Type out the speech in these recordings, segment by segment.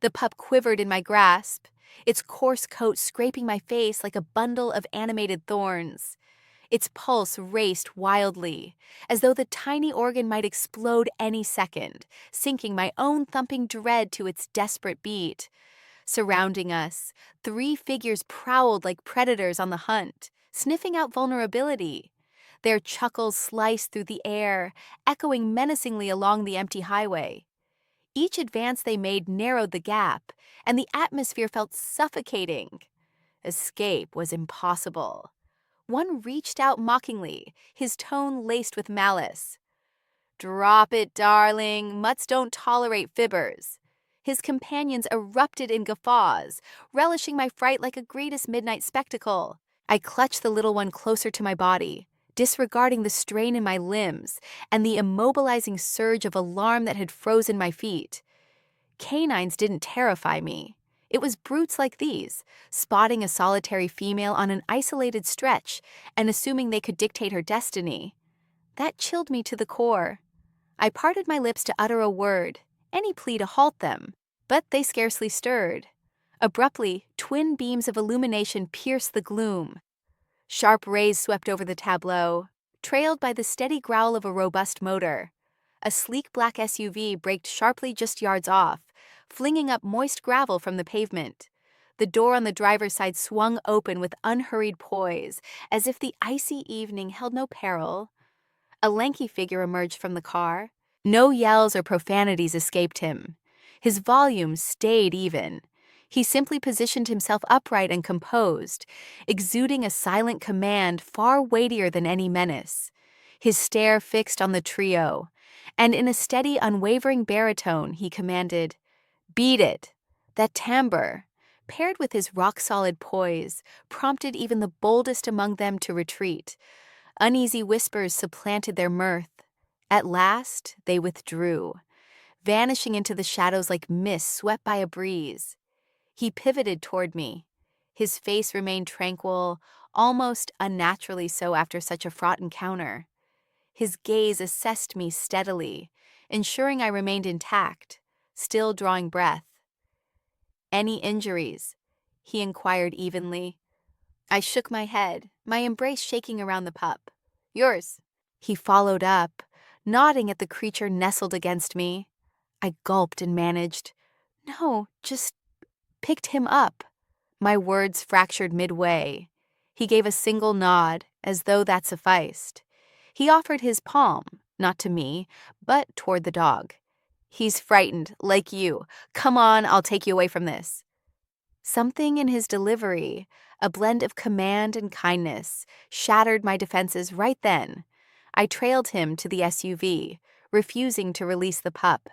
The pup quivered in my grasp, its coarse coat scraping my face like a bundle of animated thorns. Its pulse raced wildly, as though the tiny organ might explode any second, sinking my own thumping dread to its desperate beat. Surrounding us, 3 figures prowled like predators on the hunt, sniffing out vulnerability. Their chuckles sliced through the air, echoing menacingly along the empty highway. Each advance they made narrowed the gap, and the atmosphere felt suffocating. Escape was impossible. One reached out mockingly, his tone laced with malice. "Drop it, darling. Mutts don't tolerate fibbers." His companions erupted in guffaws, relishing my fright like a greatest midnight spectacle. I clutched the little one closer to my body, disregarding the strain in my limbs and the immobilizing surge of alarm that had frozen my feet. Canines didn't terrify me. It was brutes like these, spotting a solitary female on an isolated stretch and assuming they could dictate her destiny. That chilled me to the core. I parted my lips to utter a word, any plea to halt them, but they scarcely stirred. Abruptly, twin beams of illumination pierced the gloom. Sharp rays swept over the tableau, trailed by the steady growl of a robust motor. A sleek black SUV braked sharply just yards off, flinging up moist gravel from the pavement. The door on the driver's side swung open with unhurried poise, as if the icy evening held no peril. A lanky figure emerged from the car. No yells or profanities escaped him. His volume stayed even. He simply positioned himself upright and composed, exuding a silent command far weightier than any menace. His stare fixed on the trio, and in a steady, unwavering baritone, he commanded, "Beat it." That timbre, paired with his rock-solid poise, prompted even the boldest among them to retreat. Uneasy whispers supplanted their mirth. At last, they withdrew, vanishing into the shadows like mist swept by a breeze. He pivoted toward me. His face remained tranquil, almost unnaturally so after such a fraught encounter. His gaze assessed me steadily, ensuring I remained intact, still drawing breath. "Any injuries?" he inquired evenly. I shook my head, my embrace shaking around the pup. "Yours?" He followed up, nodding at the creature nestled against me. I gulped and managed, "No, just picked him up." My words fractured midway. He gave a single nod, as though that sufficed. He offered his palm, not to me, but toward the dog. "He's frightened, like you. Come on, I'll take you away from this." Something in his delivery, a blend of command and kindness, shattered my defenses right then. I trailed him to the SUV, refusing to release the pup.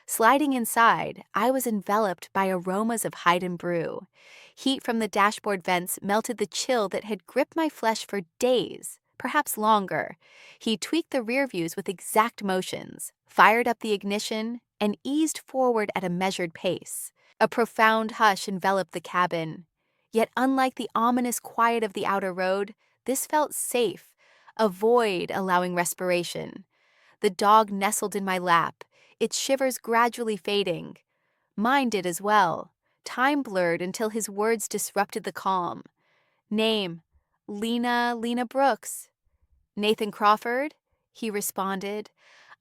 Sliding inside, I was enveloped by aromas of hide and brew. Heat from the dashboard vents melted the chill that had gripped my flesh for days, perhaps longer. He tweaked the rear views with exact motions, fired up the ignition, and eased forward at a measured pace. A profound hush enveloped the cabin. Yet unlike the ominous quiet of the outer road, this felt safe, a void allowing respiration. The dog nestled in my lap, its shivers gradually fading. Mine did as well. Time blurred until his words disrupted the calm. "Name, Lena Brooks." "Nathan Crawford?" he responded,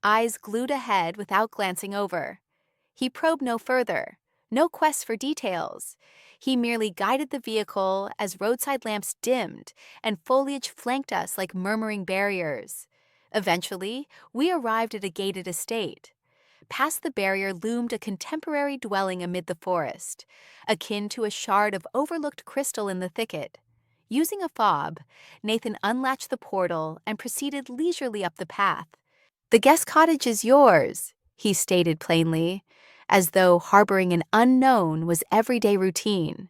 eyes glued ahead without glancing over. He probed no further, no quest for details. He merely guided the vehicle as roadside lamps dimmed and foliage flanked us like murmuring barriers. Eventually, we arrived at a gated estate. Past the barrier loomed a contemporary dwelling amid the forest, akin to a shard of overlooked crystal in the thicket. Using a fob, Nathan unlatched the portal and proceeded leisurely up the path. "The guest cottage is yours," he stated plainly, as though harboring an unknown was everyday routine.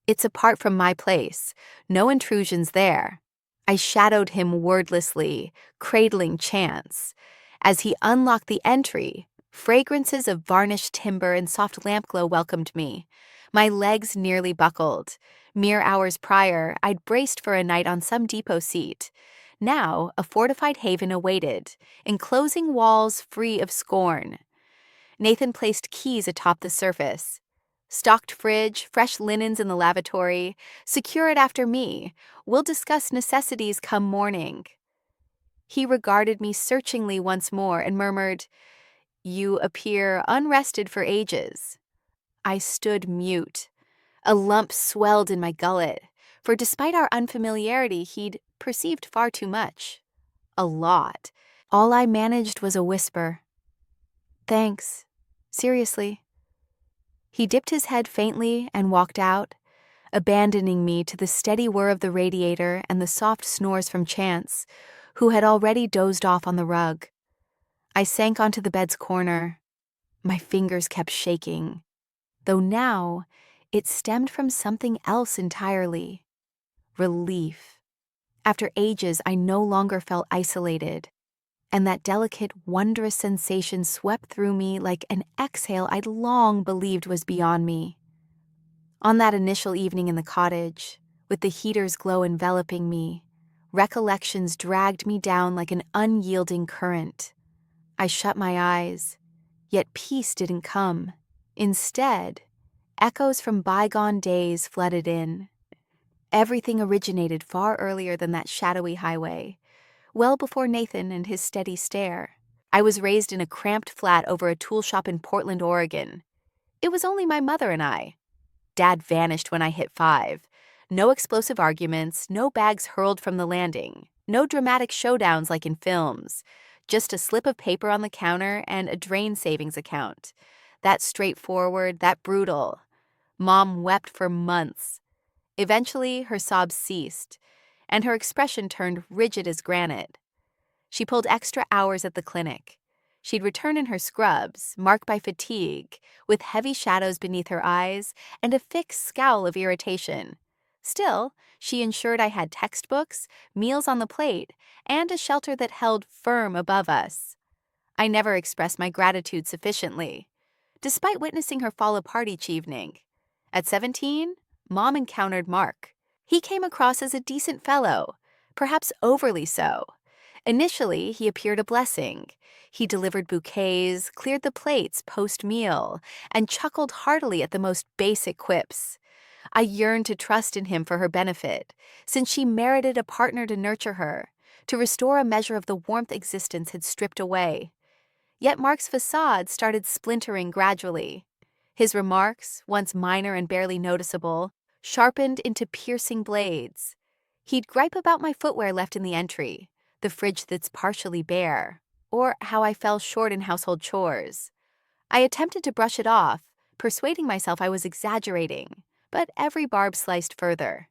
"It's apart from my place. No intrusions there." I shadowed him wordlessly, cradling chance. As he unlocked the entry, fragrances of varnished timber and soft lampglow welcomed me. My legs nearly buckled. Mere hours prior, I'd braced for a night on some depot seat. Now, a fortified haven awaited, enclosing walls free of scorn. Nathan placed keys atop the surface. Stocked fridge, fresh linens in the lavatory. Secure it after me. We'll discuss necessities come morning. He regarded me searchingly once more and murmured, "You appear unrested for ages." I stood mute. A lump swelled in my gullet, for despite our unfamiliarity, he'd perceived far too much. A lot. All I managed was a whisper. "Thanks. Seriously." He dipped his head faintly and walked out, abandoning me to the steady whir of the radiator and the soft snores from Chance, who had already dozed off on the rug. I sank onto the bed's corner. My fingers kept shaking, though now it stemmed from something else entirely. Relief. After ages, I no longer felt isolated, and that delicate, wondrous sensation swept through me like an exhale I'd long believed was beyond me. On that initial evening in the cottage, with the heater's glow enveloping me, recollections dragged me down like an unyielding current. I shut my eyes, yet peace didn't come. Instead, echoes from bygone days flooded in. Everything originated far earlier than that shadowy highway, well before Nathan and his steady stare. I was raised in a cramped flat over a tool shop in Portland, Oregon. It was only my mother and I. Dad vanished when I hit 5. No explosive arguments, no bags hurled from the landing, no dramatic showdowns like in films. Just a slip of paper on the counter and a drain savings account. That straightforward, that brutal. Mom wept for months. Eventually, her sobs ceased, and her expression turned rigid as granite. She pulled extra hours at the clinic. She'd return in her scrubs, marked by fatigue, with heavy shadows beneath her eyes and a fixed scowl of irritation. Still, she ensured I had textbooks, meals on the plate, and a shelter that held firm above us. I never expressed my gratitude sufficiently, despite witnessing her fall apart each evening. At 17, Mom encountered Mark. He came across as a decent fellow, perhaps overly so. Initially, he appeared a blessing. He delivered bouquets, cleared the plates post-meal, and chuckled heartily at the most basic quips. I yearned to trust in him for her benefit, since she merited a partner to nurture her, to restore a measure of the warmth existence had stripped away. Yet Mark's facade started splintering gradually. His remarks, once minor and barely noticeable, sharpened into piercing blades. He'd gripe about my footwear left in the entry, the fridge that's partially bare, or how I fell short in household chores. I attempted to brush it off, persuading myself I was exaggerating, but every barb sliced further.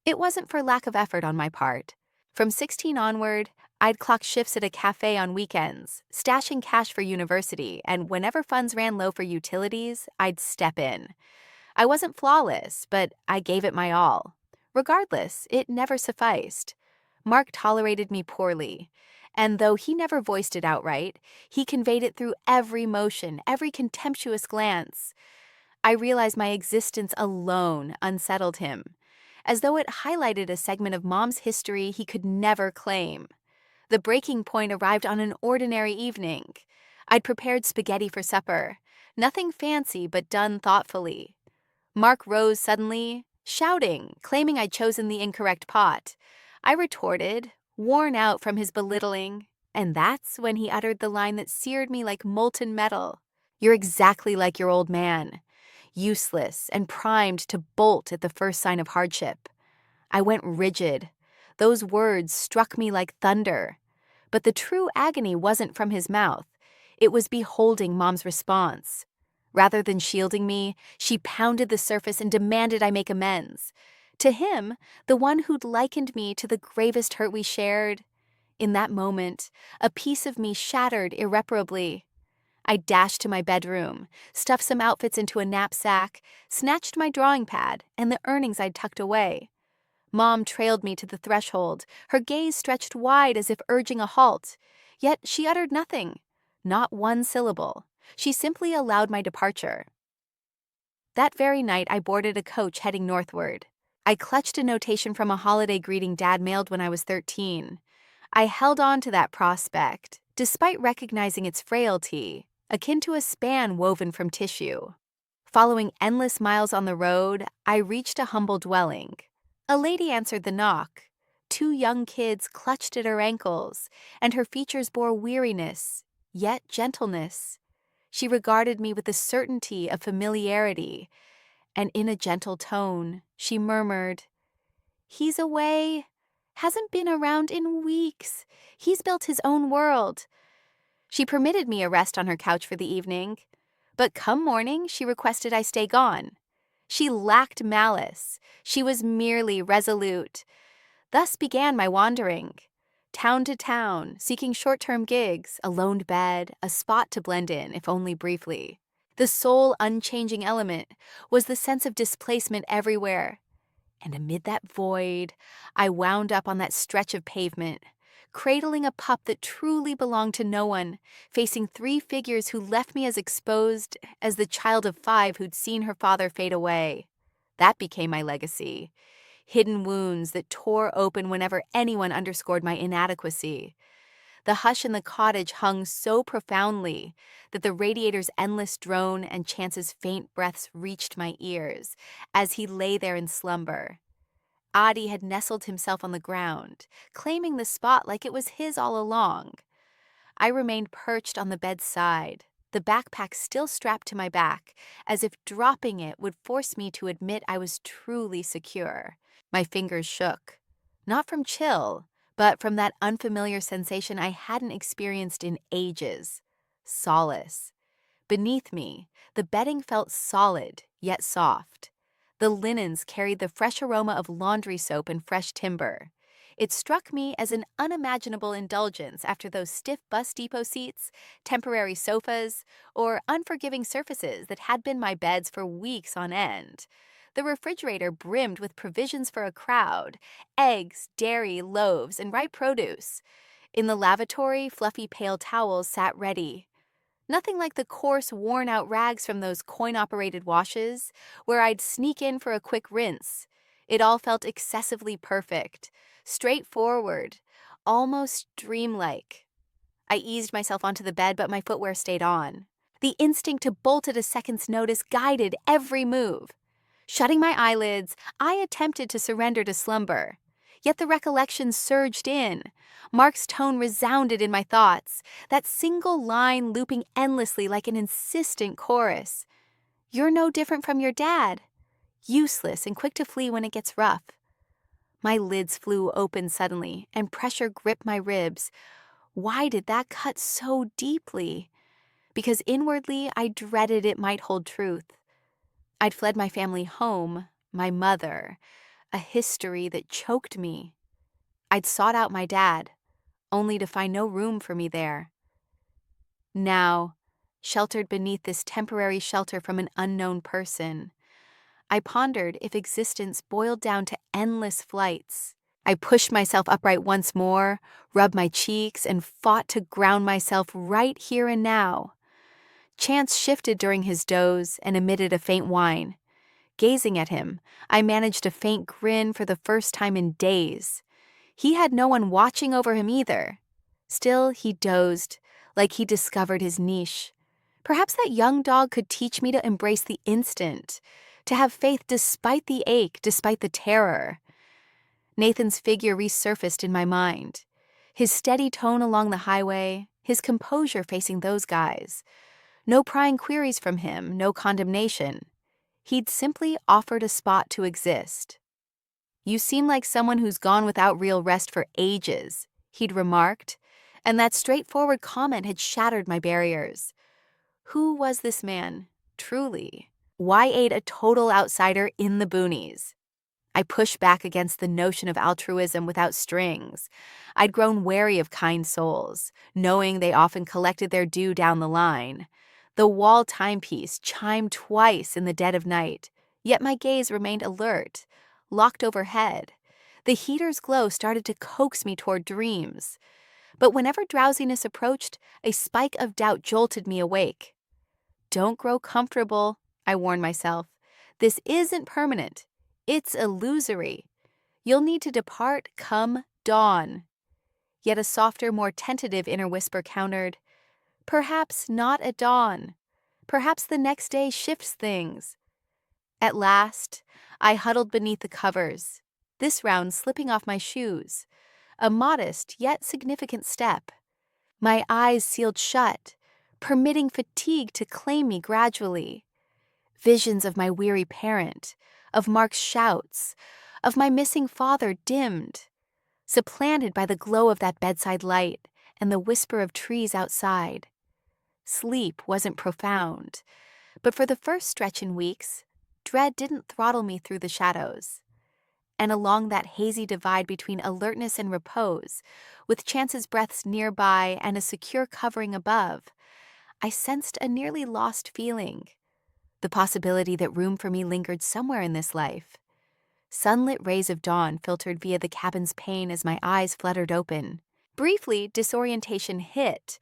It wasn't for lack of effort on my part. From 16 onward, I'd clock shifts at a cafe on weekends, stashing cash for university, and whenever funds ran low for utilities, I'd step in. I wasn't flawless, but I gave it my all. Regardless, it never sufficed. Mark tolerated me poorly, and though he never voiced it outright, he conveyed it through every motion, every contemptuous glance. I realized my existence alone unsettled him, as though it highlighted a segment of Mom's history he could never claim. The breaking point arrived on an ordinary evening. I'd prepared spaghetti for supper, nothing fancy but done thoughtfully. Mark rose suddenly, shouting, claiming I'd chosen the incorrect pot. I retorted, worn out from his belittling, and that's when he uttered the line that seared me like molten metal. "You're exactly like your old man. Useless and primed to bolt at the first sign of hardship." I went rigid. Those words struck me like thunder. But the true agony wasn't from his mouth. It was beholding Mom's response. Rather than shielding me, she pounded the surface and demanded I make amends. To him, the one who'd likened me to the gravest hurt we shared. In that moment, a piece of me shattered irreparably. I dashed to my bedroom, stuffed some outfits into a knapsack, snatched my drawing pad and the earnings I'd tucked away. Mom trailed me to the threshold, her gaze stretched wide as if urging a halt. Yet she uttered nothing, not one syllable. She simply allowed my departure. That very night, I boarded a coach heading northward. I clutched a notation from a holiday greeting Dad mailed when I was 13. I held on to that prospect, despite recognizing its frailty, akin to a span woven from tissue. Following endless miles on the road, I reached a humble dwelling. A lady answered the knock. Two young kids clutched at her ankles, and her features bore weariness, yet gentleness. She regarded me with the certainty of familiarity, and in a gentle tone, she murmured, "He's away. Hasn't been around in weeks. He's built his own world." She permitted me a rest on her couch for the evening, but come morning, she requested I stay gone. She lacked malice. She was merely resolute. Thus began my wandering. Town to town, seeking short-term gigs, a loaned bed, a spot to blend in, if only briefly. The sole unchanging element was the sense of displacement everywhere. And amid that void, I wound up on that stretch of pavement, cradling a pup that truly belonged to no one, facing three figures who left me as exposed as the child of 5 who'd seen her father fade away. That became my legacy. Hidden wounds that tore open whenever anyone underscored my inadequacy. The hush in the cottage hung so profoundly that the radiator's endless drone and Chance's faint breaths reached my ears as he lay there in slumber. Adi had nestled himself on the ground, claiming the spot like it was his all along. I remained perched on the bed's side, the backpack still strapped to my back, as if dropping it would force me to admit I was truly secure. My fingers shook, not from chill, but from that unfamiliar sensation I hadn't experienced in ages. Solace. Beneath me, the bedding felt solid, yet soft. The linens carried the fresh aroma of laundry soap and fresh timber. It struck me as an unimaginable indulgence after those stiff bus depot seats, temporary sofas, or unforgiving surfaces that had been my beds for weeks on end. The refrigerator brimmed with provisions for a crowd: eggs, dairy, loaves, and ripe produce. In the lavatory, fluffy pale towels sat ready. Nothing like the coarse, worn-out rags from those coin-operated washes, where I'd sneak in for a quick rinse. It all felt excessively perfect, straightforward, almost dreamlike. I eased myself onto the bed, but my footwear stayed on. The instinct to bolt at a second's notice guided every move. Shutting my eyelids, I attempted to surrender to slumber. Yet the recollection surged in. Mark's tone resounded in my thoughts, that single line looping endlessly like an insistent chorus. "You're no different from your dad. Useless and quick to flee when it gets rough." My lids flew open suddenly, and pressure gripped my ribs. Why did that cut so deeply? Because inwardly I dreaded it might hold truth. I'd fled my family home, my mother, a history that choked me. I'd sought out my dad, only to find no room for me there. Now, sheltered beneath this temporary shelter from an unknown person, I pondered if existence boiled down to endless flights. I pushed myself upright once more, rubbed my cheeks, and fought to ground myself right here and now. Chance shifted during his doze and emitted a faint whine. Gazing at him, I managed a faint grin for the first time in days. He had no one watching over him either. Still, he dozed, like he discovered his niche. Perhaps that young dog could teach me to embrace the instant, to have faith despite the ache, despite the terror. Nathan's figure resurfaced in my mind. His steady tone along the highway, his composure facing those guys. No prying queries from him, no condemnation. He'd simply offered a spot to exist. "You seem like someone who's gone without real rest for ages," he'd remarked, and that straightforward comment had shattered my barriers. Who was this man, truly? Why aid a total outsider in the boonies? I pushed back against the notion of altruism without strings. I'd grown wary of kind souls, knowing they often collected their due down the line. The wall timepiece chimed twice in the dead of night, yet my gaze remained alert, locked overhead. The heater's glow started to coax me toward dreams. But whenever drowsiness approached, a spike of doubt jolted me awake. "Don't grow comfortable," I warned myself. "This isn't permanent. It's illusory. You'll need to depart come dawn." Yet a softer, more tentative inner whisper countered, "Perhaps not at dawn. Perhaps the next day shifts things. At last, I huddled beneath the covers, this round slipping off my shoes, a modest yet significant step. My eyes sealed shut, permitting fatigue to claim me gradually. Visions of my weary parent, of Mark's shouts, of my missing father dimmed, supplanted by the glow of that bedside light and the whisper of trees outside. Sleep wasn't profound, but for the first stretch in weeks, dread didn't throttle me through the shadows. And along that hazy divide between alertness and repose, with Chance's breaths nearby and a secure covering above, I sensed a nearly lost feeling, the possibility that room for me lingered somewhere in this life. Sunlit rays of dawn filtered via the cabin's pane as my eyes fluttered open. Briefly, disorientation hit.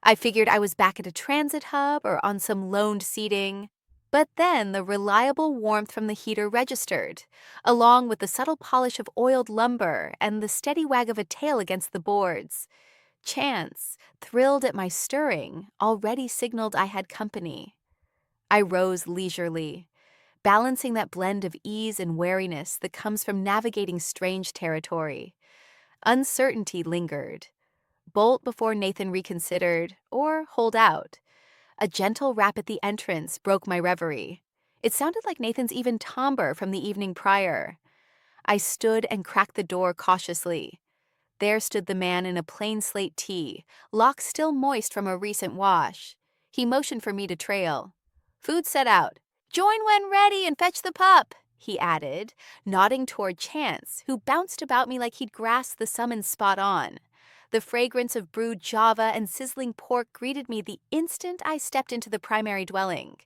I figured I was back at a transit hub or on some loaned seating. But then the reliable warmth from the heater registered, along with the subtle polish of oiled lumber and the steady wag of a tail against the boards. Chance, thrilled at my stirring, already signaled I had company. I rose leisurely, balancing that blend of ease and wariness that comes from navigating strange territory. Uncertainty lingered. Bolt before Nathan reconsidered, or hold out. A gentle rap at the entrance broke my reverie. It sounded like Nathan's even timbre from the evening prior. I stood and cracked the door cautiously. There stood the man in a plain slate tee, locks still moist from a recent wash. He motioned for me to trail. "Food set out. Join when ready and fetch the pup," he added, nodding toward Chance, who bounced about me like he'd grasped the summons spot on. The fragrance of brewed Java and sizzling pork greeted me the instant I stepped into the primary dwelling.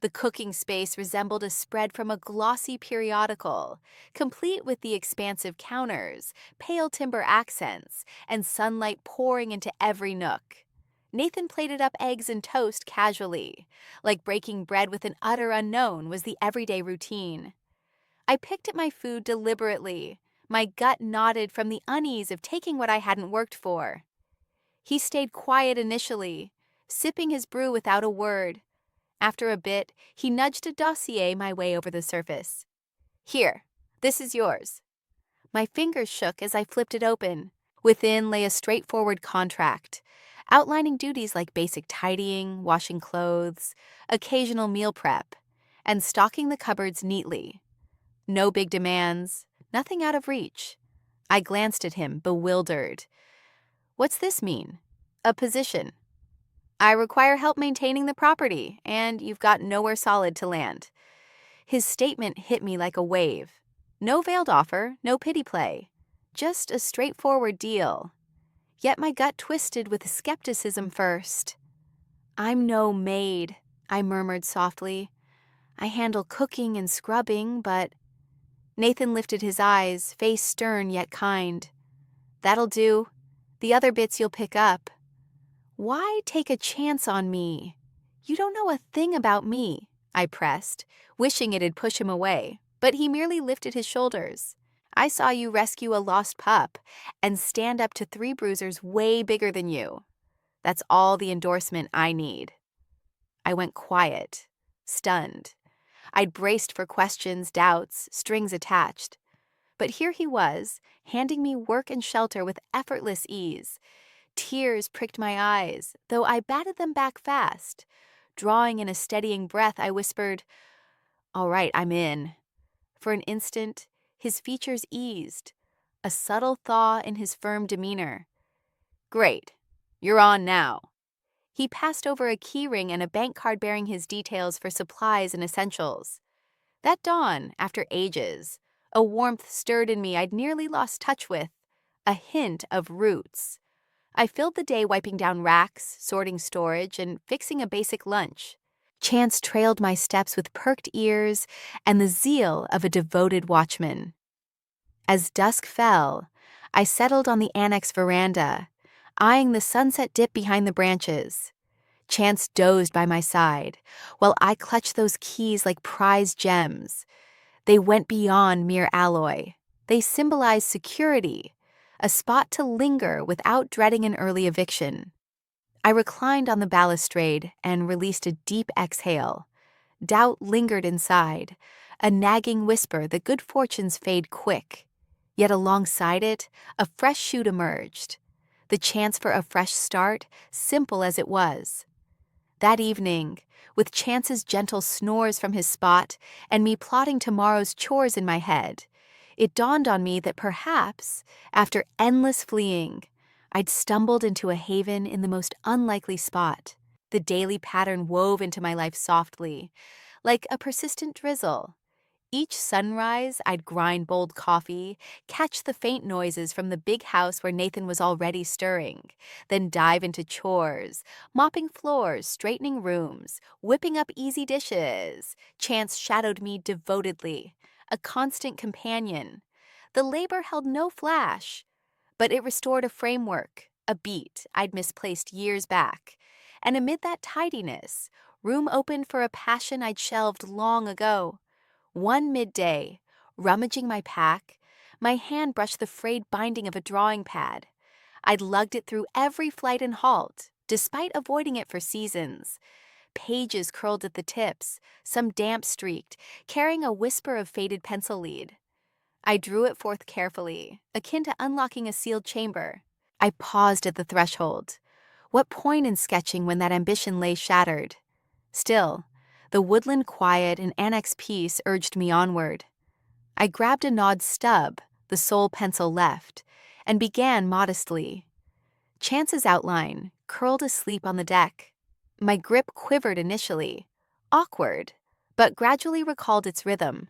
The cooking space resembled a spread from a glossy periodical, complete with the expansive counters, pale timber accents, and sunlight pouring into every nook. Nathan plated up eggs and toast casually, like breaking bread with an utter unknown was the everyday routine. I picked at my food deliberately. My gut knotted from the unease of taking what I hadn't worked for. He stayed quiet initially, sipping his brew without a word. After a bit, he nudged a dossier my way over the surface. "Here, this is yours." My fingers shook as I flipped it open. Within lay a straightforward contract, outlining duties like basic tidying, washing clothes, occasional meal prep, and stocking the cupboards neatly. No big demands, nothing out of reach. I glanced at him, bewildered. "What's this mean?" "A position. I require help maintaining the property, and you've got nowhere solid to land." His statement hit me like a wave. No veiled offer, no pity play. Just a straightforward deal. Yet my gut twisted with skepticism first. "I'm no maid," I murmured softly. "I handle cooking and scrubbing, but—" Nathan lifted his eyes, face stern yet kind. "That'll do. The other bits you'll pick up." "Why take a chance on me? You don't know a thing about me," I pressed, wishing it'd push him away, but he merely lifted his shoulders. "I saw you rescue a lost pup and stand up to 3 bruisers way bigger than you. That's all the endorsement I need." I went quiet, stunned. I'd braced for questions, doubts, strings attached. But here he was, handing me work and shelter with effortless ease. Tears pricked my eyes, though I batted them back fast. Drawing in a steadying breath, I whispered, "All right, I'm in." For an instant, his features eased, a subtle thaw in his firm demeanor. "Great. You're on now." He passed over a key ring and a bank card bearing his details for supplies and essentials. That dawn, after ages, a warmth stirred in me I'd nearly lost touch with, a hint of roots. I filled the day wiping down racks, sorting storage, and fixing a basic lunch. Chance trailed my steps with perked ears and the zeal of a devoted watchman. As dusk fell, I settled on the annex veranda, eyeing the sunset dip behind the branches. Chance dozed by my side, while I clutched those keys like prized gems. They went beyond mere alloy. They symbolized security, a spot to linger without dreading an early eviction. I reclined on the balustrade and released a deep exhale. Doubt lingered inside, a nagging whisper that good fortunes fade quick. Yet alongside it, a fresh shoot emerged. The chance for a fresh start, simple as it was. That evening, with Chance's gentle snores from his spot and me plotting tomorrow's chores in my head, it dawned on me that perhaps, after endless fleeing, I'd stumbled into a haven in the most unlikely spot. The daily pattern wove into my life softly, like a persistent drizzle. Each sunrise, I'd grind bold coffee, catch the faint noises from the big house where Nathan was already stirring, then dive into chores, mopping floors, straightening rooms, whipping up easy dishes. Chance shadowed me devotedly, a constant companion. The labor held no flash, but it restored a framework, a beat I'd misplaced years back. And amid that tidiness, room opened for a passion I'd shelved long ago. One midday, rummaging my pack, my hand brushed the frayed binding of a drawing pad. I'd lugged it through every flight and halt, despite avoiding it for seasons. Pages curled at the tips, some damp-streaked, carrying a whisper of faded pencil lead. I drew it forth carefully, akin to unlocking a sealed chamber. I paused at the threshold. What point in sketching when that ambition lay shattered? Still, the woodland quiet and annex peace urged me onward. I grabbed a gnawed stub, the sole pencil left, and began modestly. Chance's outline curled asleep on the deck. My grip quivered initially, awkward, but gradually recalled its rhythm.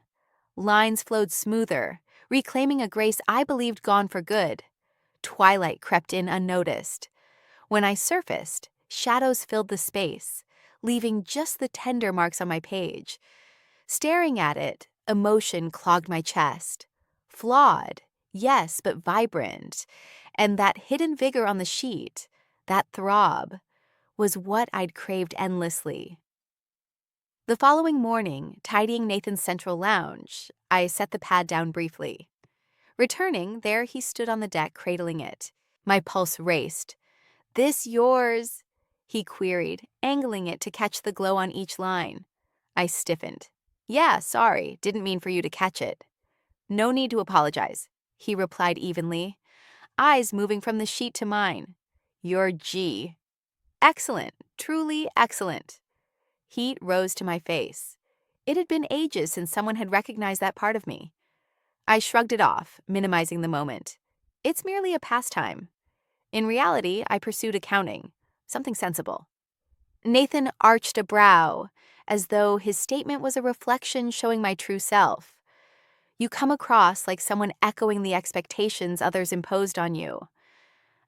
Lines flowed smoother, reclaiming a grace I believed gone for good. Twilight crept in unnoticed. When I surfaced, shadows filled the space, leaving just the tender marks on my page. Staring at it, emotion clogged my chest. Flawed, yes, but vibrant. And that hidden vigor on the sheet, that throb, was what I'd craved endlessly. The following morning, tidying Nathan's central lounge, I set the pad down briefly. Returning, there he stood on the deck cradling it. My pulse raced. "This yours?" he queried, angling it to catch the glow on each line. I stiffened. "Yeah, sorry, didn't mean for you to catch it." "No need to apologize," he replied evenly, eyes moving from the sheet to mine. "Your G." "Excellent, truly excellent." Heat rose to my face. It had been ages since someone had recognized that part of me. I shrugged it off, minimizing the moment. It's merely a pastime. In reality, I pursued accounting, something sensible. Nathan arched a brow, as though his statement was a reflection showing my true self. You come across like someone echoing the expectations others imposed on you.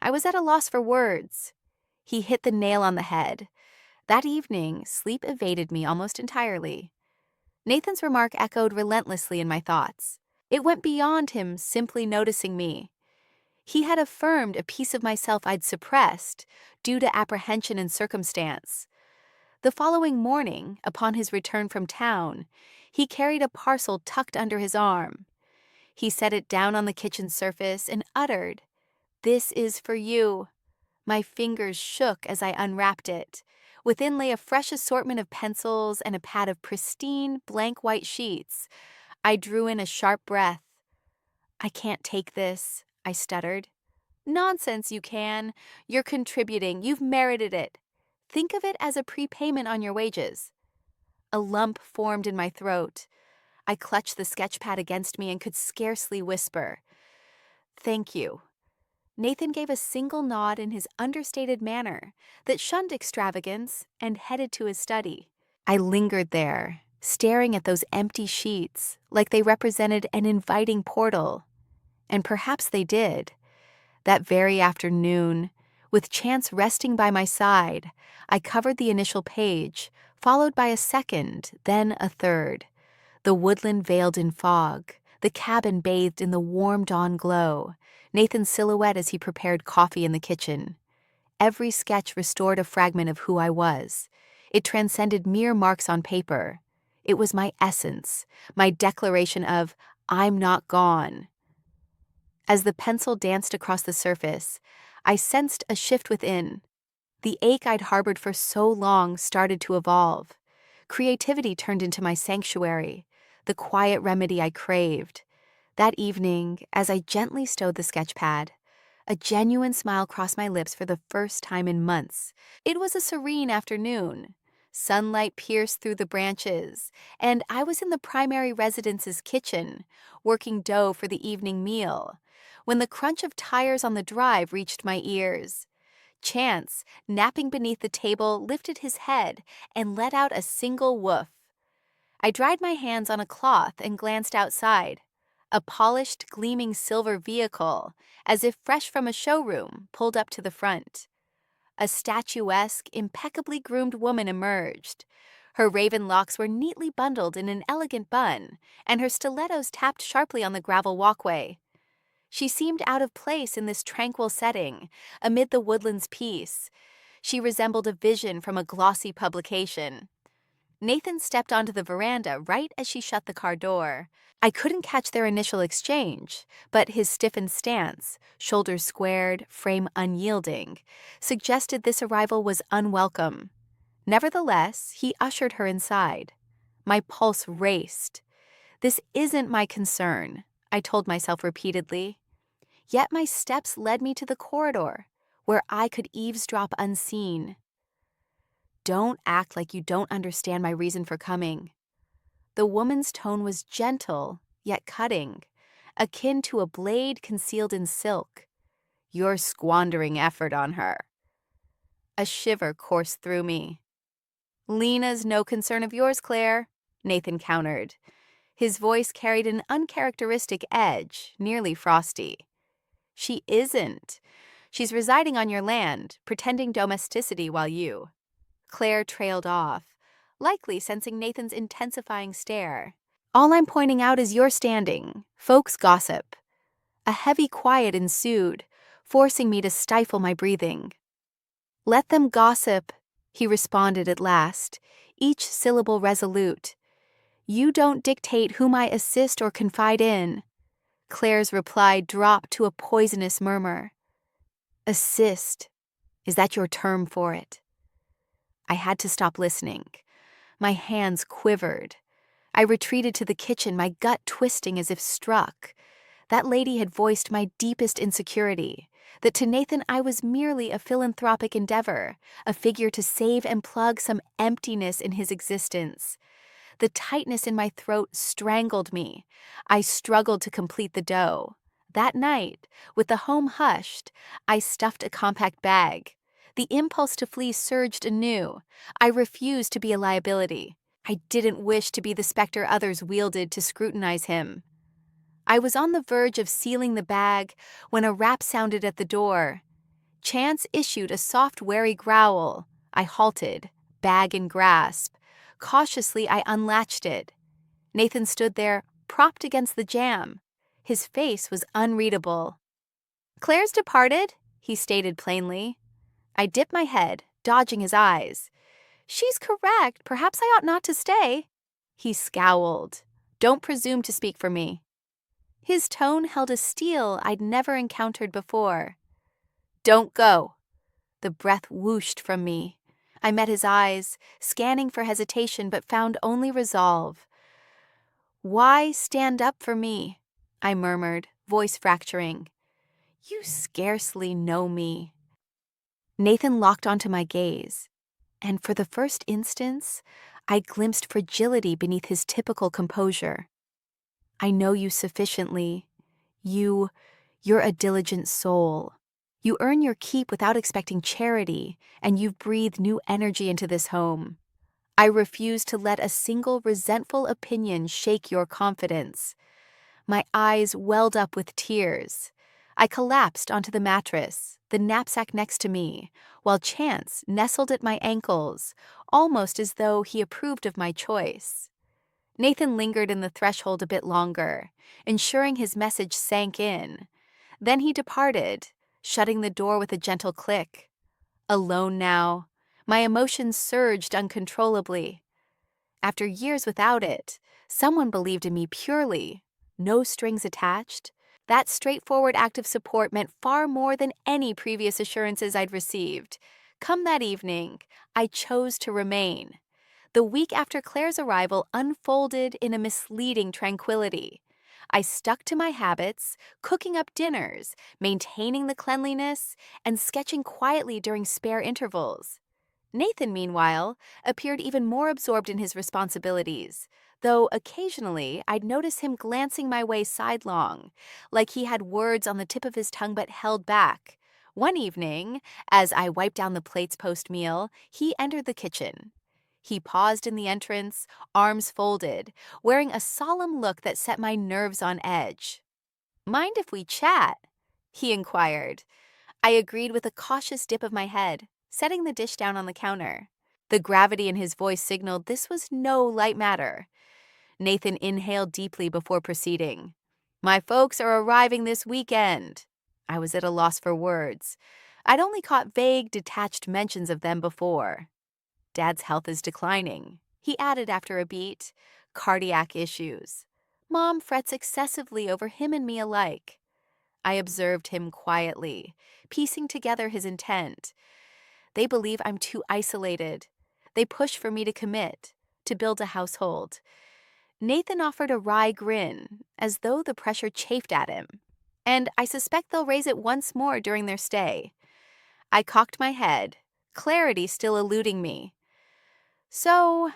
I was at a loss for words. He hit the nail on the head. That evening, sleep evaded me almost entirely. Nathan's remark echoed relentlessly in my thoughts. It went beyond him simply noticing me. He had affirmed a piece of myself I'd suppressed due to apprehension and circumstance. The following morning, upon his return from town, he carried a parcel tucked under his arm. He set it down on the kitchen surface and uttered, "This is for you." My fingers shook as I unwrapped it. Within lay a fresh assortment of pencils and a pad of pristine, blank white sheets. I drew in a sharp breath. "I can't take this," I stuttered. "Nonsense, you can. You're contributing. You've merited it. Think of it as a prepayment on your wages." A lump formed in my throat. I clutched the sketch pad against me and could scarcely whisper. "Thank you." Nathan gave a single nod in his understated manner that shunned extravagance and headed to his study. I lingered there, staring at those empty sheets like they represented an inviting portal. And perhaps they did. That very afternoon, with Chance resting by my side, I covered the initial page, followed by a second, then a third. The woodland veiled in fog, the cabin bathed in the warm dawn glow, Nathan's silhouette as he prepared coffee in the kitchen. Every sketch restored a fragment of who I was. It transcended mere marks on paper. It was my essence, my declaration of, "I'm not gone." As the pencil danced across the surface, I sensed a shift within. The ache I'd harbored for so long started to evolve. Creativity turned into my sanctuary, the quiet remedy I craved. That evening, as I gently stowed the sketch pad, a genuine smile crossed my lips for the first time in months. It was a serene afternoon. Sunlight pierced through the branches, and I was in the primary residence's kitchen, working dough for the evening meal, when the crunch of tires on the drive reached my ears. Chance, napping beneath the table, lifted his head and let out a single woof. I dried my hands on a cloth and glanced outside. A polished, gleaming silver vehicle, as if fresh from a showroom, pulled up to the front. A statuesque, impeccably groomed woman emerged. Her raven locks were neatly bundled in an elegant bun, and her stilettos tapped sharply on the gravel walkway. She seemed out of place in this tranquil setting, amid the woodland's peace. She resembled a vision from a glossy publication. Nathan stepped onto the veranda right as she shut the car door. I couldn't catch their initial exchange, but his stiffened stance, shoulders squared, frame unyielding, suggested this arrival was unwelcome. Nevertheless, he ushered her inside. My pulse raced. This isn't my concern, I told myself repeatedly. Yet my steps led me to the corridor, where I could eavesdrop unseen. Don't act like you don't understand my reason for coming. The woman's tone was gentle, yet cutting, akin to a blade concealed in silk. You're squandering effort on her. A shiver coursed through me. Lena's no concern of yours, Claire, Nathan countered. His voice carried an uncharacteristic edge, nearly frosty. She isn't. She's residing on your land, pretending domesticity while you. Claire trailed off, likely sensing Nathan's intensifying stare. All I'm pointing out is your standing. Folks gossip. A heavy quiet ensued, forcing me to stifle my breathing. Let them gossip, he responded at last, each syllable resolute. You don't dictate whom I assist or confide in. Claire's reply dropped to a poisonous murmur. Assist. Is that your term for it? I had to stop listening. My hands quivered. I retreated to the kitchen, my gut twisting as if struck. That lady had voiced my deepest insecurity, that to Nathan I was merely a philanthropic endeavor, a figure to save and plug some emptiness in his existence. The tightness in my throat strangled me. I struggled to complete the dough. That night, with the home hushed, I stuffed a compact bag. The impulse to flee surged anew. I refused to be a liability. I didn't wish to be the specter others wielded to scrutinize him. I was on the verge of sealing the bag when a rap sounded at the door. Chance issued a soft, wary growl. I halted, bag in grasp. Cautiously, I unlatched it. Nathan stood there, propped against the jamb. His face was unreadable. Claire's departed, he stated plainly. I dipped my head, dodging his eyes. She's correct. Perhaps I ought not to stay. He scowled. Don't presume to speak for me. His tone held a steel I'd never encountered before. Don't go. The breath whooshed from me. I met his eyes, scanning for hesitation but found only resolve. Why stand up for me? I murmured, voice fracturing. You scarcely know me. Nathan locked onto my gaze, and for the first instance, I glimpsed fragility beneath his typical composure. I know you sufficiently. You're a diligent soul. You earn your keep without expecting charity, and you've breathed new energy into this home. I refuse to let a single resentful opinion shake your confidence. My eyes welled up with tears. I collapsed onto the mattress, the knapsack next to me, while Chance nestled at my ankles, almost as though he approved of my choice. Nathan lingered in the threshold a bit longer, ensuring his message sank in. Then he departed, shutting the door with a gentle click. Alone now, my emotions surged uncontrollably. After years without it, someone believed in me purely, no strings attached. That straightforward act of support meant far more than any previous assurances I'd received. Come that evening, I chose to remain. The week after Claire's arrival unfolded in a misleading tranquility. I stuck to my habits, cooking up dinners, maintaining the cleanliness, and sketching quietly during spare intervals. Nathan, meanwhile, appeared even more absorbed in his responsibilities, though occasionally I'd notice him glancing my way sidelong, like he had words on the tip of his tongue but held back. One evening, as I wiped down the plates post-meal, he entered the kitchen. He paused in the entrance, arms folded, wearing a solemn look that set my nerves on edge. "Mind if we chat?" he inquired. I agreed with a cautious dip of my head, setting the dish down on the counter. The gravity in his voice signaled this was no light matter. Nathan inhaled deeply before proceeding. "My folks are arriving this weekend." I was at a loss for words. I'd only caught vague, detached mentions of them before. "Dad's health is declining," he added after a beat. "Cardiac issues. Mom frets excessively over him and me alike." I observed him quietly, piecing together his intent. They believe I'm too isolated. They push for me to commit, to build a household. Nathan offered a wry grin, as though the pressure chafed at him. And I suspect they'll raise it once more during their stay. I cocked my head, clarity still eluding me. "So,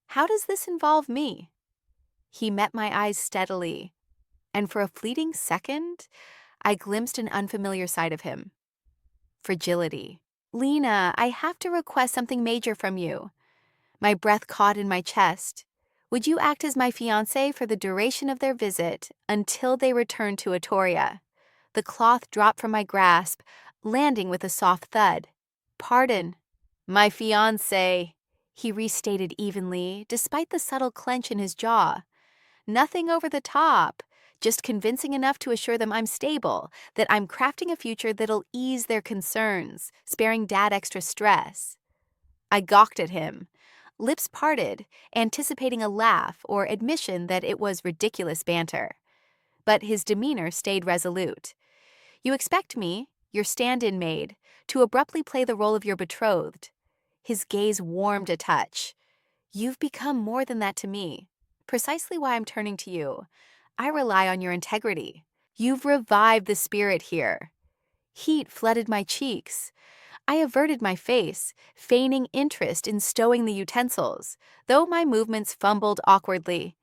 how does this involve me?" He met my eyes steadily, and for a fleeting second, I glimpsed an unfamiliar side of him. Fragility. "Lena, I have to request something major from you." My breath caught in my chest. "Would you act as my fiancée for the duration of their visit until they return to Atoria?" The cloth dropped from my grasp, landing with a soft thud. "Pardon." "My fiancée," he restated evenly, despite the subtle clench in his jaw. "Nothing over the top, just convincing enough to assure them I'm stable, that I'm crafting a future that'll ease their concerns, sparing Dad extra stress." I gawked at him, lips parted, anticipating a laugh or admission that it was ridiculous banter. But his demeanor stayed resolute. "You expect me, your stand-in maid, to abruptly play the role of your betrothed." His gaze warmed a touch. "You've become more than that to me. Precisely why I'm turning to you. I rely on your integrity. You've revived the spirit here." Heat flooded my cheeks. I averted my face, feigning interest in stowing the utensils, though my movements fumbled awkwardly.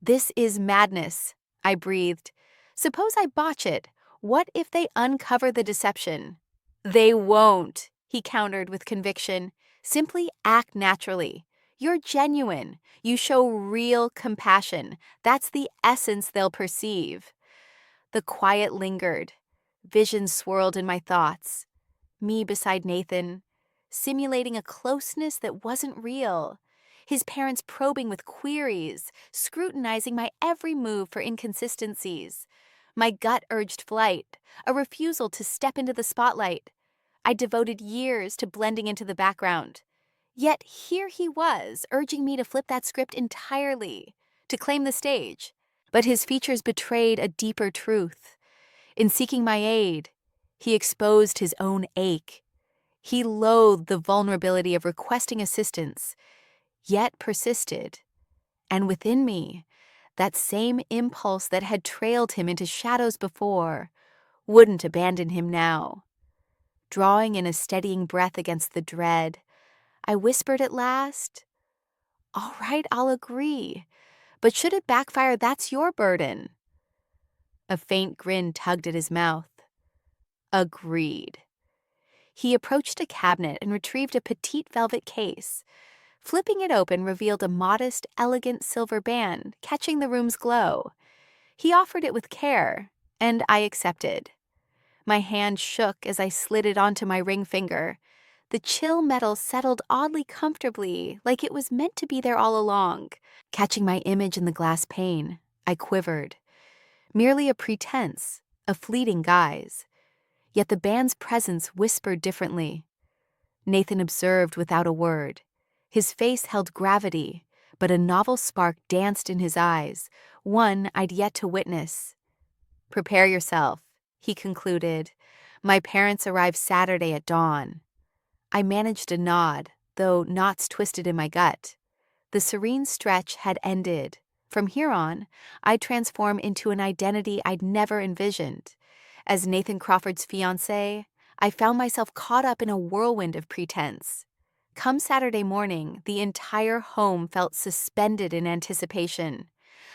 "This is madness," I breathed. "Suppose I botch it. What if they uncover the deception?" "They won't," he countered with conviction. "Simply act naturally. You're genuine. You show real compassion. That's the essence they'll perceive." The quiet lingered. Visions swirled in my thoughts. Me beside Nathan, simulating a closeness that wasn't real. His parents probing with queries, scrutinizing my every move for inconsistencies. My gut urged flight, a refusal to step into the spotlight. I devoted years to blending into the background. Yet here he was, urging me to flip that script entirely, to claim the stage. But his features betrayed a deeper truth. In seeking my aid, he exposed his own ache. He loathed the vulnerability of requesting assistance, yet persisted. And within me, that same impulse that had trailed him into shadows before wouldn't abandon him now. Drawing in a steadying breath against the dread, I whispered at last, "All right, I'll agree. But should it backfire, that's your burden." A faint grin tugged at his mouth. "Agreed." He approached a cabinet and retrieved a petite velvet case. Flipping it open revealed a modest, elegant silver band, catching the room's glow. He offered it with care, and I accepted. My hand shook as I slid it onto my ring finger. The chill metal settled oddly comfortably, like it was meant to be there all along. Catching my image in the glass pane, I quivered. Merely a pretense, a fleeting guise. Yet the band's presence whispered differently. Nathan observed without a word. His face held gravity, but a novel spark danced in his eyes, one I'd yet to witness. "Prepare yourself," he concluded. "My parents arrive Saturday at dawn." I managed a nod, though knots twisted in my gut. The serene stretch had ended. From here on, I'd transform into an identity I'd never envisioned. As Nathan Crawford's fiancée, I found myself caught up in a whirlwind of pretense. Come Saturday morning, the entire home felt suspended in anticipation.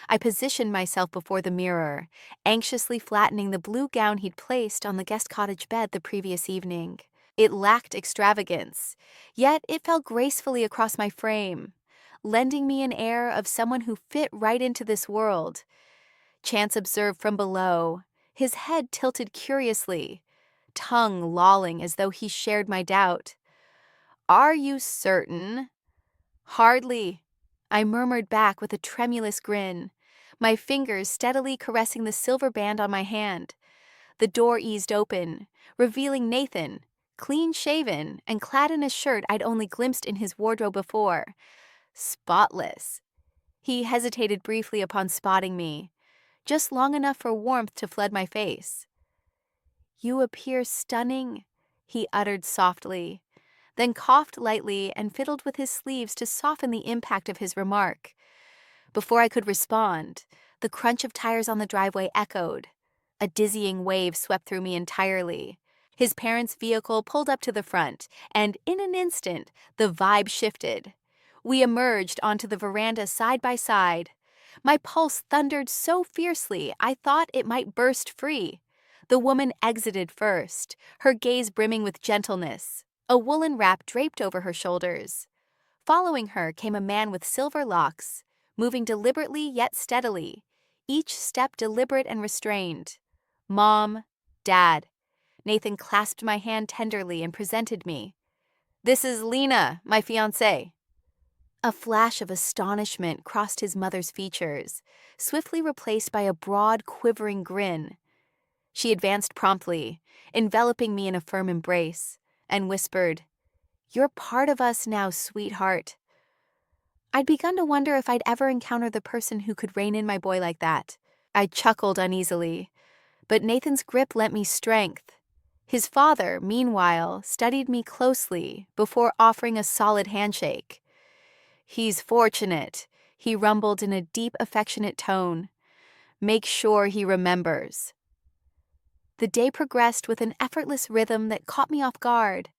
I positioned myself before the mirror, anxiously flattening the blue gown he'd placed on the guest cottage bed the previous evening. It lacked extravagance, yet it fell gracefully across my frame, lending me an air of someone who fit right into this world. Chance observed from below, his head tilted curiously, tongue lolling as though he shared my doubt. "Are you certain?" "Hardly," I murmured back with a tremulous grin, my fingers steadily caressing the silver band on my hand. The door eased open, revealing Nathan, clean-shaven and clad in a shirt I'd only glimpsed in his wardrobe before. Spotless. He hesitated briefly upon spotting me, just long enough for warmth to flood my face. "You appear stunning," he uttered softly, then coughed lightly and fiddled with his sleeves to soften the impact of his remark. Before I could respond, the crunch of tires on the driveway echoed. A dizzying wave swept through me entirely. His parents' vehicle pulled up to the front, and in an instant, the vibe shifted. We emerged onto the veranda side by side. My pulse thundered so fiercely I thought it might burst free. The woman exited first, her gaze brimming with gentleness, a woolen wrap draped over her shoulders. Following her came a man with silver locks, moving deliberately yet steadily, each step deliberate and restrained. "Mom, Dad." Nathan clasped my hand tenderly and presented me. "This is Lena, my fiancée." A flash of astonishment crossed his mother's features, swiftly replaced by a broad, quivering grin. She advanced promptly, enveloping me in a firm embrace, and whispered, "You're part of us now, sweetheart." I'd begun to wonder if I'd ever encounter the person who could rein in my boy like that. I chuckled uneasily, but Nathan's grip lent me strength. His father, meanwhile, studied me closely before offering a solid handshake. "He's fortunate," he rumbled in a deep, affectionate tone. "Make sure he remembers." The day progressed with an effortless rhythm that caught me off guard.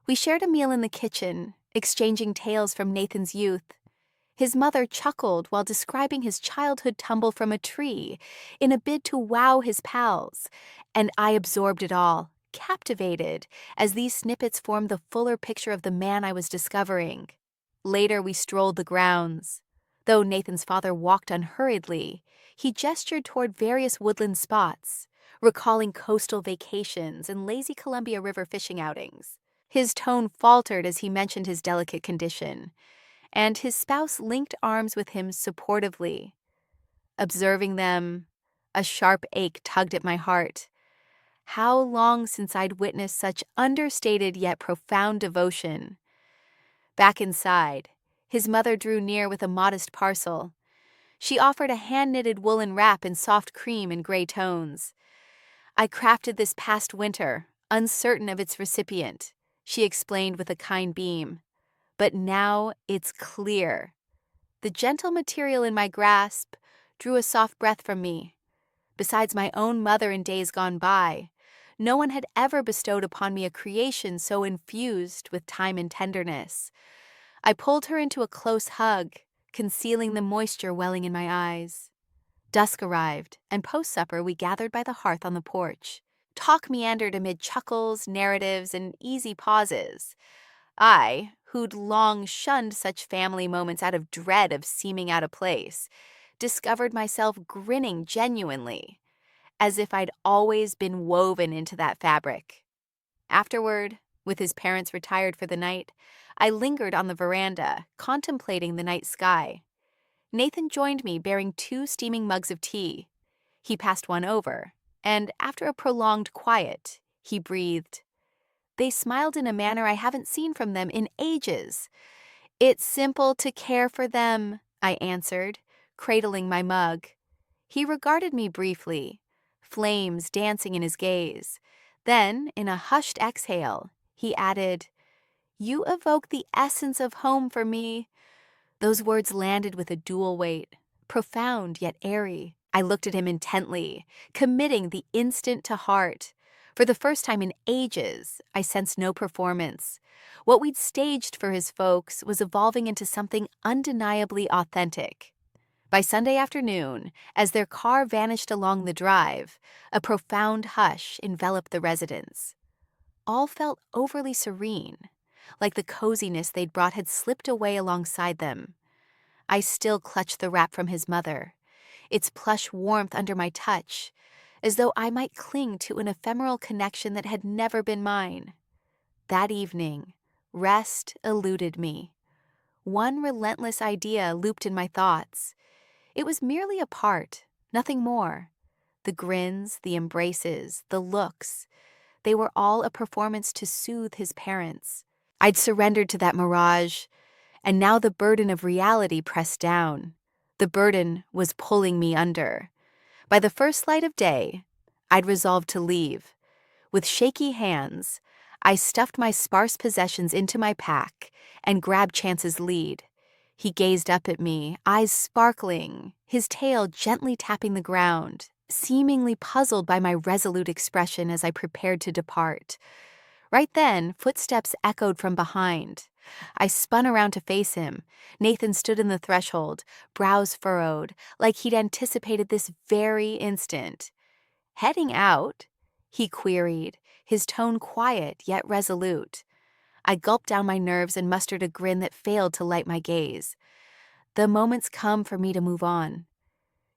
We shared a meal in the kitchen, exchanging tales from Nathan's youth. His mother chuckled while describing his childhood tumble from a tree in a bid to wow his pals, and I absorbed it all, captivated, as these snippets formed the fuller picture of the man I was discovering. Later we strolled the grounds. Though Nathan's father walked unhurriedly, he gestured toward various woodland spots, recalling coastal vacations and lazy Columbia River fishing outings. His tone faltered as he mentioned his delicate condition, and his spouse linked arms with him supportively. Observing them, a sharp ache tugged at my heart. How long since I'd witnessed such understated yet profound devotion. Back inside, his mother drew near with a modest parcel. She offered a hand-knitted woolen wrap in soft cream and gray tones. "I crafted this past winter, uncertain of its recipient," she explained with a kind beam. "But now it's clear." The gentle material in my grasp drew a soft breath from me. Besides my own mother in days gone by, no one had ever bestowed upon me a creation so infused with time and tenderness. I pulled her into a close hug, concealing the moisture welling in my eyes. Dusk arrived, and post-supper we gathered by the hearth on the porch. Talk meandered amid chuckles, narratives, and easy pauses. I, who'd long shunned such family moments out of dread of seeming out of place, discovered myself grinning genuinely, as if I'd always been woven into that fabric. Afterward, with his parents retired for the night, I lingered on the veranda, contemplating the night sky. Nathan joined me bearing 2 steaming mugs of tea. He passed one over, and after a prolonged quiet, he breathed. They smiled in a manner I haven't seen from them in ages. "It's simple to care for them," I answered, cradling my mug. He regarded me briefly, flames dancing in his gaze. Then, in a hushed exhale, he added, You evoke the essence of home for me." Those words landed with a dual weight, profound yet airy. I looked at him intently, committing the instant to heart. For the first time in ages, I sensed no performance. What we'd staged for his folks was evolving into something undeniably authentic. By Sunday afternoon, as their car vanished along the drive, a profound hush enveloped the residence. All felt overly serene, like the coziness they'd brought had slipped away alongside them. I still clutched the wrap from his mother, its plush warmth under my touch, as though I might cling to an ephemeral connection that had never been mine. That evening, rest eluded me. One relentless idea looped in my thoughts. It was merely a part, nothing more. The grins, the embraces, the looks, they were all a performance to soothe his parents. I'd surrendered to that mirage, and now the burden of reality pressed down. The burden was pulling me under. By the first light of day, I'd resolved to leave. With shaky hands, I stuffed my sparse possessions into my pack and grabbed Chance's lead. He gazed up at me, eyes sparkling, his tail gently tapping the ground, seemingly puzzled by my resolute expression as I prepared to depart. Right then, footsteps echoed from behind. I spun around to face him. Nathan stood in the threshold, brows furrowed, like he'd anticipated this very instant. "Heading out?" he queried, his tone quiet yet resolute. I gulped down my nerves and mustered a grin that failed to light my gaze. "The moment's come for me to move on.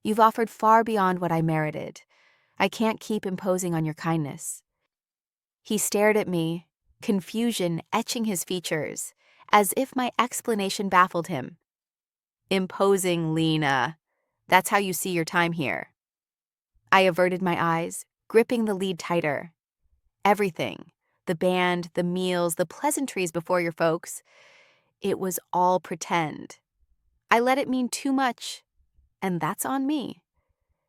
You've offered far beyond what I merited. I can't keep imposing on your kindness." He stared at me, confusion etching his features, as if my explanation baffled him. "Imposing, Lena. That's how you see your time here." I averted my eyes, gripping the lead tighter. "Everything, the band, the meals, the pleasantries before your folks, it was all pretend. I let it mean too much, and that's on me."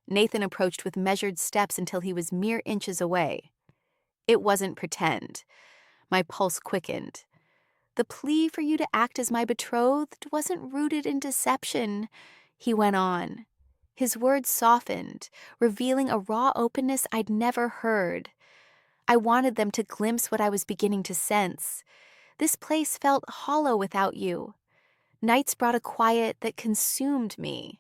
Nathan approached with measured steps until he was mere inches away. "It wasn't pretend." My pulse quickened. "The plea for you to act as my betrothed wasn't rooted in deception," he went on. His words softened, revealing a raw openness I'd never heard. I wanted them to glimpse what I was beginning to sense. This place felt hollow without you. Nights brought a quiet that consumed me.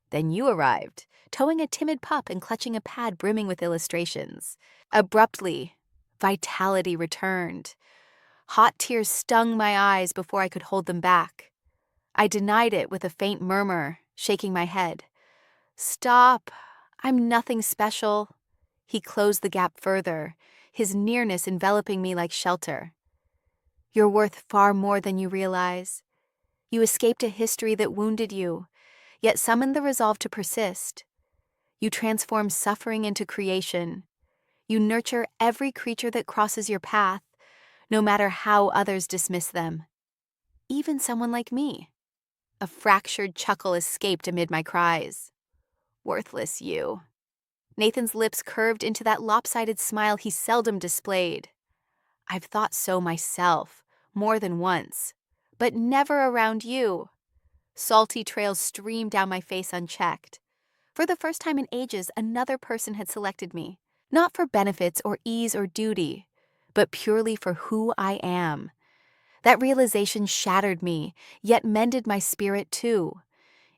Then you arrived, towing a timid pup and clutching a pad brimming with illustrations. Abruptly, vitality returned. Hot tears stung my eyes before I could hold them back. I denied it with a faint murmur, shaking my head. "Stop. I'm nothing special." He closed the gap further, his nearness enveloping me like shelter. "You're worth far more than you realize. You escaped a history that wounded you, yet summoned the resolve to persist. You transform suffering into creation. You nurture every creature that crosses your path, no matter how others dismiss them. Even someone like me." A fractured chuckle escaped amid my cries. "Worthless you." Nathan's lips curved into that lopsided smile he seldom displayed. "I've thought so myself, more than once, but never around you." Salty trails streamed down my face unchecked. For the first time in ages, another person had selected me, not for benefits or ease or duty, but purely for who I am. That realization shattered me, yet mended my spirit too.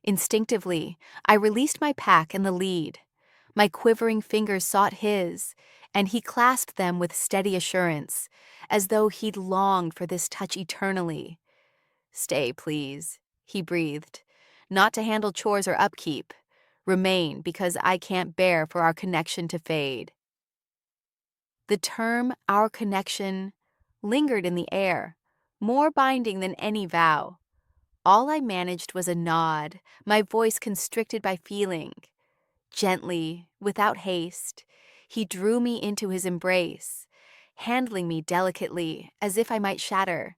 Instinctively, I released my pack and the lead. My quivering fingers sought his, and he clasped them with steady assurance, as though he'd longed for this touch eternally. "Stay, please," he breathed, "not to handle chores or upkeep. Remain, because I can't bear for our connection to fade." The term, "our connection," lingered in the air, more binding than any vow. All I managed was a nod, my voice constricted by feeling. Gently, without haste, he drew me into his embrace, handling me delicately, as if I might shatter.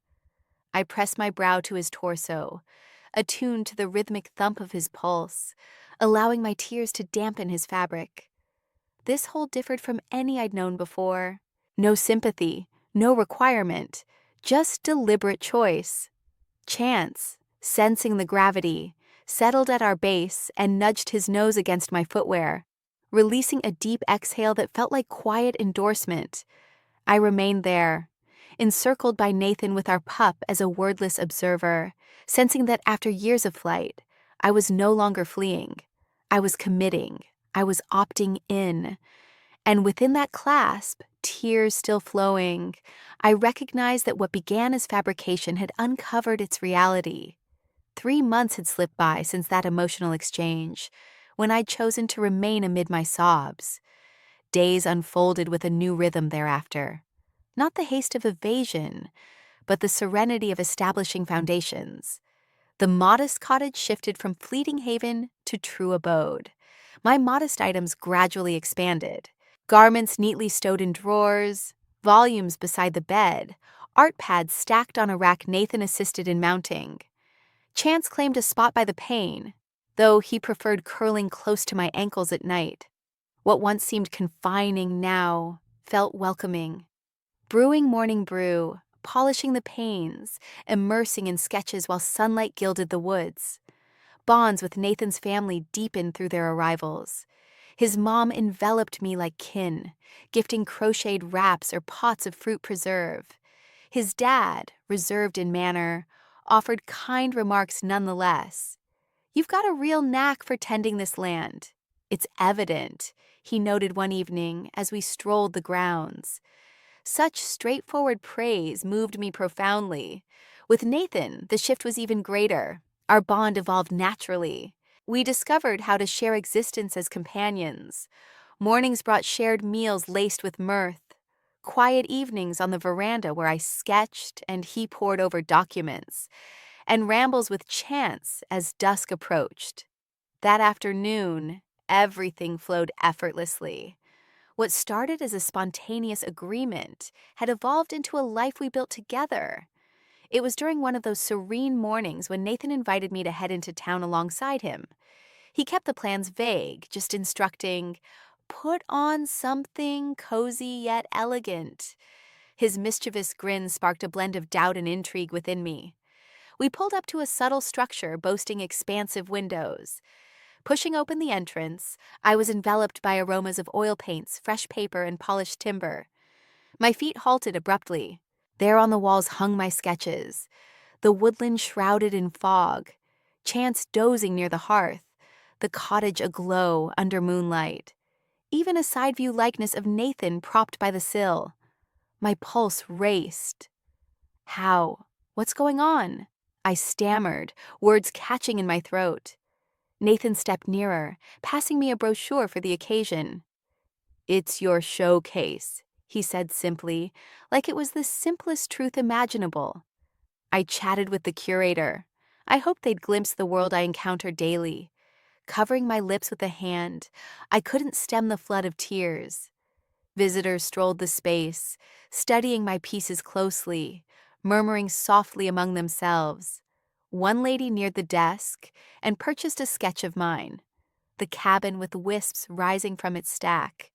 I pressed my brow to his torso, attuned to the rhythmic thump of his pulse, allowing my tears to dampen his fabric. This hold differed from any I'd known before. No sympathy, no requirement, just deliberate choice. Chance, sensing the gravity, settled at our base and nudged his nose against my footwear, releasing a deep exhale that felt like quiet endorsement. I remained there, encircled by Nathan with our pup as a wordless observer, sensing that after years of flight, I was no longer fleeing. I was committing. I was opting in. And within that clasp, tears still flowing, I recognized that what began as fabrication had uncovered its reality. 3 months had slipped by since that emotional exchange, when I'd chosen to remain amid my sobs. Days unfolded with a new rhythm thereafter. Not the haste of evasion, but the serenity of establishing foundations. The modest cottage shifted from fleeting haven to true abode. My modest items gradually expanded. Garments neatly stowed in drawers, volumes beside the bed, art pads stacked on a rack Nathan assisted in mounting. Chance claimed a spot by the pane, though he preferred curling close to my ankles at night. What once seemed confining now felt welcoming. Brewing morning brew, polishing the panes, immersing in sketches while sunlight gilded the woods. Bonds with Nathan's family deepened through their arrivals. His mom enveloped me like kin, gifting crocheted wraps or pots of fruit preserve. His dad, reserved in manner, offered kind remarks nonetheless. "You've got a real knack for tending this land. It's evident," he noted one evening as we strolled the grounds. Such straightforward praise moved me profoundly. With Nathan, the shift was even greater. Our bond evolved naturally. We discovered how to share existence as companions. Mornings brought shared meals laced with mirth. Quiet evenings on the veranda where I sketched and he pored over documents. And rambles with Chance as dusk approached. That afternoon, everything flowed effortlessly. What started as a spontaneous agreement had evolved into a life we built together. It was during one of those serene mornings when Nathan invited me to head into town alongside him. He kept the plans vague, just instructing, "Put on something cozy yet elegant." His mischievous grin sparked a blend of doubt and intrigue within me. We pulled up to a subtle structure boasting expansive windows. Pushing open the entrance, I was enveloped by aromas of oil paints, fresh paper, and polished timber. My feet halted abruptly. There on the walls hung my sketches, the woodland shrouded in fog, Chance dozing near the hearth, the cottage aglow under moonlight, even a side view likeness of Nathan propped by the sill. My pulse raced. "How? What's going on?" I stammered, words catching in my throat. Nathan stepped nearer, passing me a brochure for the occasion. "It's your showcase," he said simply, like it was the simplest truth imaginable. I chatted with the curator. I hoped they'd glimpse the world I encountered daily. Covering my lips with a hand, I couldn't stem the flood of tears. Visitors strolled the space, studying my pieces closely, murmuring softly among themselves. One lady neared the desk and purchased a sketch of mine, the cabin with wisps rising from its stack.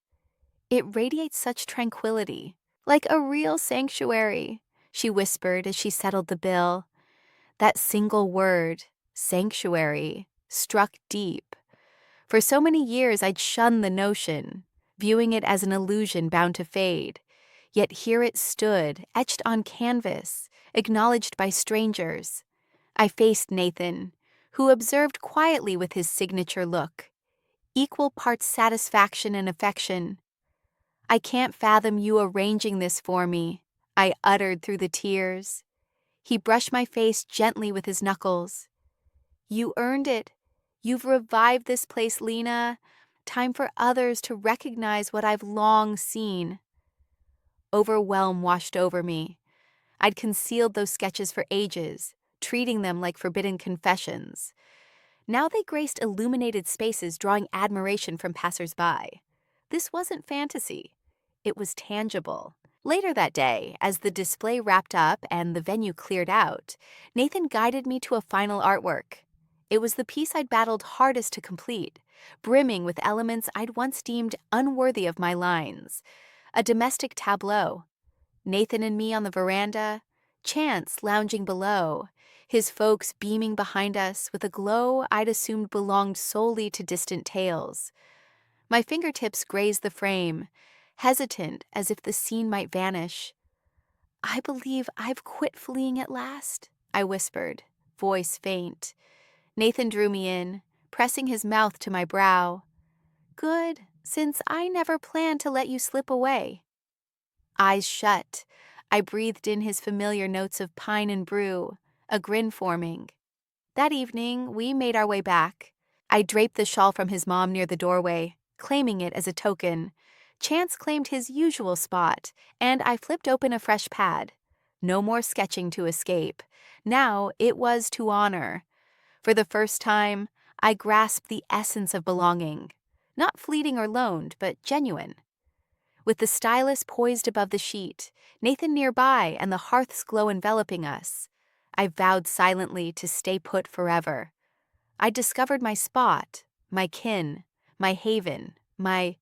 "It radiates such tranquility, like a real sanctuary," she whispered as she settled the bill. That single word, sanctuary, struck deep. For so many years I'd shunned the notion, viewing it as an illusion bound to fade. Yet here it stood, etched on canvas, acknowledged by strangers. I faced Nathan, who observed quietly with his signature look. Equal parts satisfaction and affection. "I can't fathom you arranging this for me," I uttered through the tears. He brushed my face gently with his knuckles. "You earned it. You've revived this place, Lena. Time for others to recognize what I've long seen." Overwhelm washed over me. I'd concealed those sketches for ages, treating them like forbidden confessions. Now they graced illuminated spaces, drawing admiration from passers-by. This wasn't fantasy. It was tangible. Later that day, as the display wrapped up and the venue cleared out, Nathan guided me to a final artwork. It was the piece I'd battled hardest to complete, brimming with elements I'd once deemed unworthy of my lines. A domestic tableau. Nathan and me on the veranda, Chance lounging below, his folks beaming behind us with a glow I'd assumed belonged solely to distant tales. My fingertips grazed the frame, hesitant as if the scene might vanish. "I believe I've quit fleeing at last," I whispered, voice faint. Nathan drew me in, pressing his mouth to my brow. "Good, since I never planned to let you slip away." Eyes shut, I breathed in his familiar notes of pine and brew, a grin forming. That evening, we made our way back. I draped the shawl from his mom near the doorway, claiming it as a token. Chance claimed his usual spot, and I flipped open a fresh pad. No more sketching to escape. Now it was to honor. For the first time, I grasped the essence of belonging. Not fleeting or loaned, but genuine. With the stylus poised above the sheet, Nathan nearby, and the hearth's glow enveloping us, I vowed silently to stay put forever. I discovered my spot, my kin, my haven, my